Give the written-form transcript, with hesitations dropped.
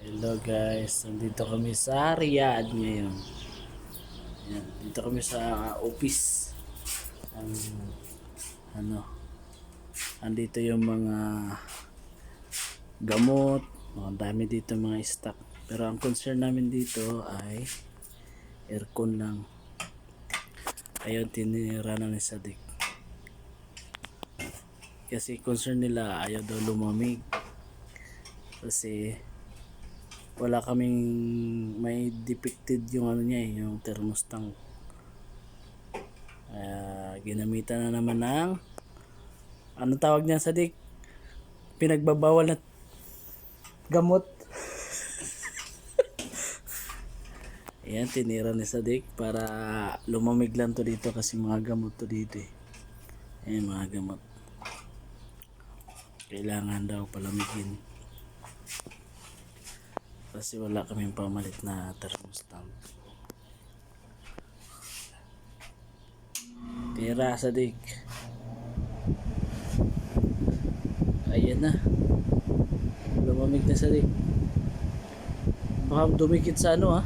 Hello guys, nandito kami sa Riyadh ngayon. Ayan, dito kami sa office. Ang ano, andito yung mga gamot, ang dami dito mga stock. Pero ang concern namin dito ay aircon lang. Ayun, tinira na ni Sadik. Kasi concern nila ayaw daw lumamig. Kasi wala kaming may defected yung ano niya yung thermostat. Ginamitan na naman ng anong tawag niya Sadik? Pinagbabawal na gamot. Ayan, tinira ni Sadik para lumamig lang to dito kasi mga gamot to dito eh. Ayan, mga gamot. Kailangan daw palamigin. Kasi wala kaming pamalit na thermostat. Tira Sadik. Ayan na. Lumamig na Sadik. Baka dumikit sa ano ah.